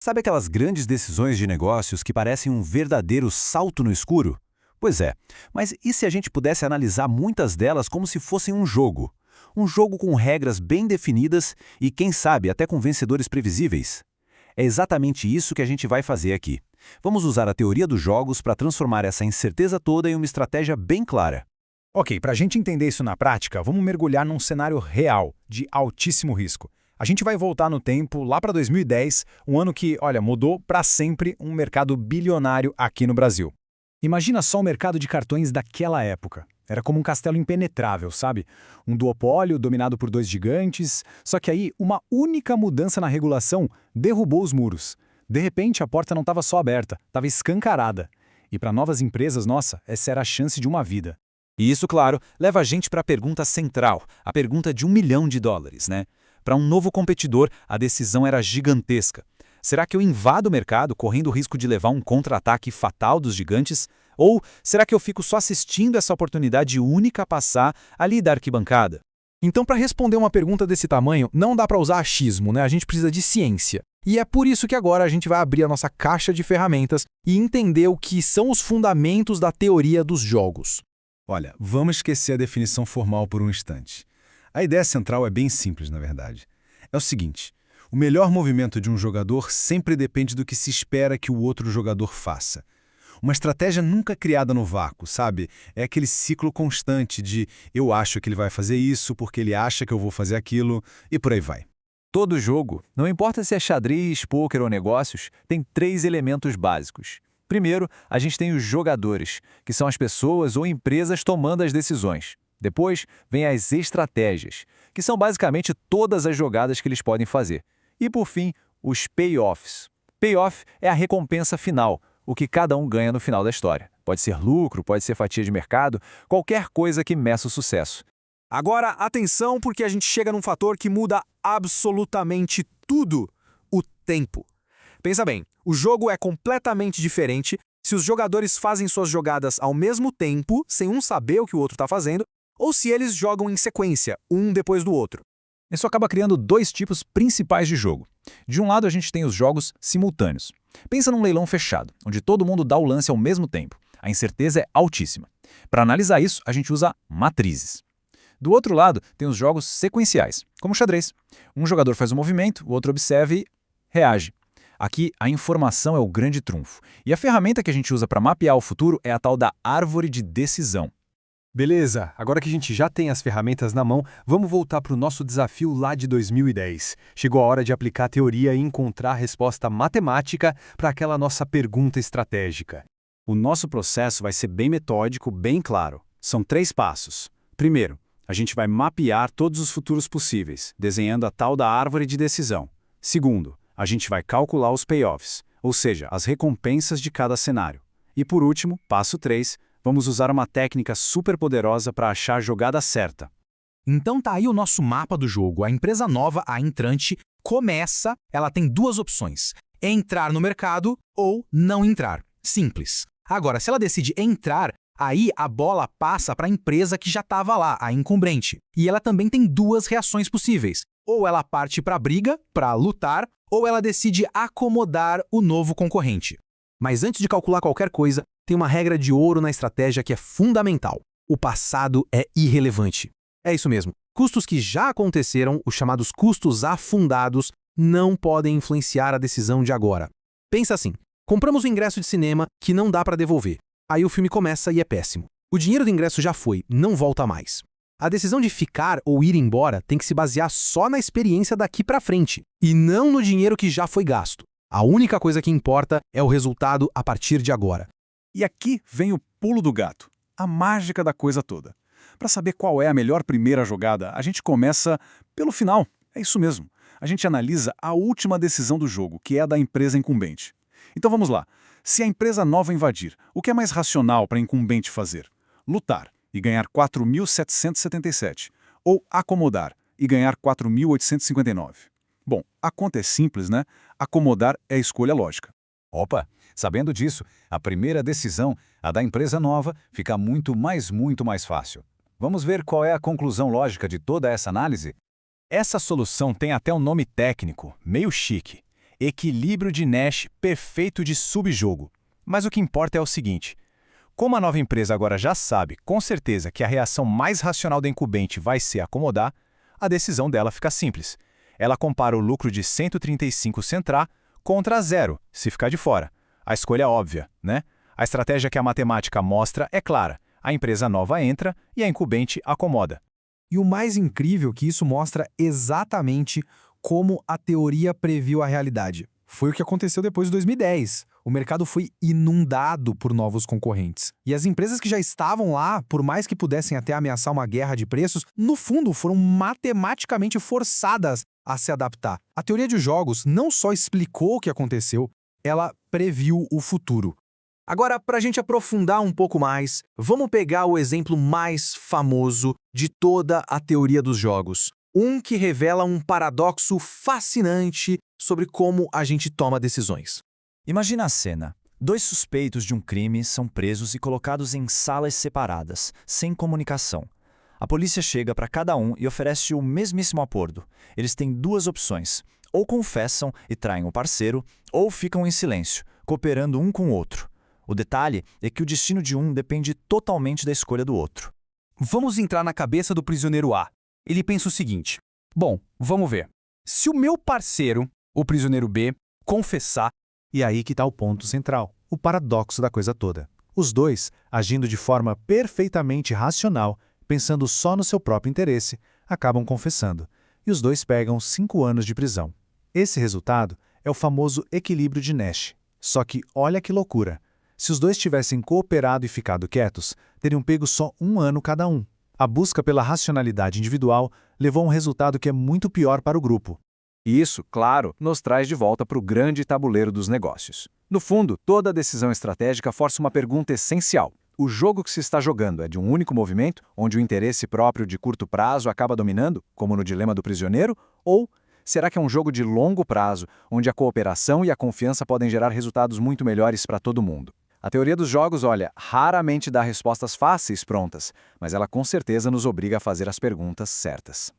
Sabe aquelas grandes decisões de negócios que parecem um verdadeiro salto no escuro? Pois é, mas e se a gente pudesse analisar muitas delas como se fossem um jogo? Um jogo com regras bem definidas e, quem sabe, até com vencedores previsíveis? É exatamente isso que a gente vai fazer aqui. Vamos usar a teoria dos jogos para transformar essa incerteza toda em uma estratégia bem clara. Ok, para a gente entender isso na prática, vamos mergulhar num cenário real, de altíssimo risco. A gente vai voltar no tempo, lá para 2010, um ano que, olha, mudou para sempre um mercado bilionário aqui no Brasil. Imagina só o mercado de cartões daquela época. Era como um castelo impenetrável, sabe? Um duopólio dominado por dois gigantes, só que aí uma única mudança na regulação derrubou os muros. De repente, a porta não estava só aberta, estava escancarada. E para novas empresas, nossa, essa era a chance de uma vida. E isso, claro, leva a gente para a pergunta central, a pergunta de $1 milhão, né? Para um novo competidor, a decisão era gigantesca. Será que eu invado o mercado correndo o risco de levar um contra-ataque fatal dos gigantes? Ou será que eu fico só assistindo essa oportunidade única passar ali da arquibancada? Então, para responder uma pergunta desse tamanho, não dá para usar achismo, né? A gente precisa de ciência. E é por isso que agora a gente vai abrir a nossa caixa de ferramentas e entender o que são os fundamentos da teoria dos jogos. Olha, vamos esquecer a definição formal por um instante. A ideia central é bem simples, na verdade. É o seguinte: o melhor movimento de um jogador sempre depende do que se espera que o outro jogador faça. Uma estratégia nunca criada no vácuo, sabe? É aquele ciclo constante de eu acho que ele vai fazer isso porque ele acha que eu vou fazer aquilo e por aí vai. Todo jogo, não importa se é xadrez, pôquer ou negócios, tem 3 elementos básicos. Primeiro, a gente tem os jogadores, que são as pessoas ou empresas tomando as decisões. Depois, vem as estratégias, que são basicamente todas as jogadas que eles podem fazer. E, por fim, os payoffs. Payoff é a recompensa final, o que cada um ganha no final da história. Pode ser lucro, pode ser fatia de mercado, qualquer coisa que meça o sucesso. Agora, atenção, porque a gente chega num fator que muda absolutamente tudo: o tempo. Pensa bem, o jogo é completamente diferente se os jogadores fazem suas jogadas ao mesmo tempo, sem um saber o que o outro está fazendo, ou se eles jogam em sequência, um depois do outro. Isso acaba criando 2 tipos principais de jogo. De um lado, a gente tem os jogos simultâneos. Pensa num leilão fechado, onde todo mundo dá o lance ao mesmo tempo. A incerteza é altíssima. Para analisar isso, a gente usa matrizes. Do outro lado, tem os jogos sequenciais, como xadrez. Um jogador faz um movimento, o outro observa e reage. Aqui, a informação é o grande trunfo. E a ferramenta que a gente usa para mapear o futuro é a tal da árvore de decisão. Beleza, agora que a gente já tem as ferramentas na mão, vamos voltar para o nosso desafio lá de 2010. Chegou a hora de aplicar a teoria e encontrar a resposta matemática para aquela nossa pergunta estratégica. O nosso processo vai ser bem metódico, bem claro. São 3 passos. Primeiro, a gente vai mapear todos os futuros possíveis, desenhando a tal da árvore de decisão. Segundo, a gente vai calcular os payoffs, ou seja, as recompensas de cada cenário. E por último, passo 3, vamos usar uma técnica super poderosa para achar a jogada certa. Então tá aí o nosso mapa do jogo. A empresa nova, a entrante, começa, ela tem 2 opções: entrar no mercado ou não entrar. Simples. Agora, se ela decide entrar, aí a bola passa para a empresa que já estava lá, a incumbente. E ela também tem 2 reações possíveis. Ou ela parte para a briga, para lutar, ou ela decide acomodar o novo concorrente. Mas antes de calcular qualquer coisa, tem uma regra de ouro na estratégia que é fundamental: o passado é irrelevante. É isso mesmo. Custos que já aconteceram, os chamados custos afundados, não podem influenciar a decisão de agora. Pensa assim: compramos um ingresso de cinema que não dá para devolver. Aí o filme começa e é péssimo. O dinheiro do ingresso já foi, não volta mais. A decisão de ficar ou ir embora tem que se basear só na experiência daqui para frente, e não no dinheiro que já foi gasto. A única coisa que importa é o resultado a partir de agora. E aqui vem o pulo do gato, a mágica da coisa toda. Para saber qual é a melhor primeira jogada, a gente começa pelo final. É isso mesmo. A gente analisa a última decisão do jogo, que é a da empresa incumbente. Então vamos lá. Se a empresa nova invadir, o que é mais racional para a incumbente fazer? Lutar e ganhar 4.777, ou acomodar e ganhar 4.859. Bom, a conta é simples, né? Acomodar é a escolha lógica. Opa, sabendo disso, a primeira decisão, a da empresa nova, fica muito mais fácil. Vamos ver qual é a conclusão lógica de toda essa análise? Essa solução tem até um nome técnico, meio chique: Equilíbrio de Nash perfeito de subjogo. Mas o que importa é o seguinte: como a nova empresa agora já sabe, com certeza, que a reação mais racional da incumbente vai ser acomodar, a decisão dela fica simples. Ela compara o lucro de 135 se entrar contra zero, se ficar de fora. A escolha é óbvia, né? A estratégia que a matemática mostra é clara. A empresa nova entra e a incumbente acomoda. E o mais incrível é que isso mostra exatamente como a teoria previu a realidade. Foi o que aconteceu depois de 2010. O mercado foi inundado por novos concorrentes. E as empresas que já estavam lá, por mais que pudessem até ameaçar uma guerra de preços, no fundo foram matematicamente forçadas a se adaptar. A teoria de jogos não só explicou o que aconteceu, ela previu o futuro. Agora, para a gente aprofundar um pouco mais, vamos pegar o exemplo mais famoso de toda a teoria dos jogos. Um que revela um paradoxo fascinante sobre como a gente toma decisões. Imagina a cena. 2 suspeitos de um crime são presos e colocados em salas separadas, sem comunicação. A polícia chega para cada um e oferece o mesmíssimo acordo. Eles têm 2 opções: ou confessam e traem o parceiro, ou ficam em silêncio, cooperando um com o outro. O detalhe é que o destino de um depende totalmente da escolha do outro. Vamos entrar na cabeça do prisioneiro A. Ele pensa o seguinte: bom, vamos ver. Se o meu parceiro, o prisioneiro B, confessar... E aí que está o ponto central, o paradoxo da coisa toda. Os dois, agindo de forma perfeitamente racional, pensando só no seu próprio interesse, acabam confessando. E os dois pegam 5 anos de prisão. Esse resultado é o famoso equilíbrio de Nash. Só que olha que loucura. Se os dois tivessem cooperado e ficado quietos, teriam pego só 1 ano cada um. A busca pela racionalidade individual levou a um resultado que é muito pior para o grupo. E isso, claro, nos traz de volta para o grande tabuleiro dos negócios. No fundo, toda decisão estratégica força uma pergunta essencial. O jogo que se está jogando é de um único movimento, onde o interesse próprio de curto prazo acaba dominando, como no dilema do prisioneiro? Ou será que é um jogo de longo prazo, onde a cooperação e a confiança podem gerar resultados muito melhores para todo mundo? A teoria dos jogos, olha, raramente dá respostas fáceis prontas, mas ela com certeza nos obriga a fazer as perguntas certas.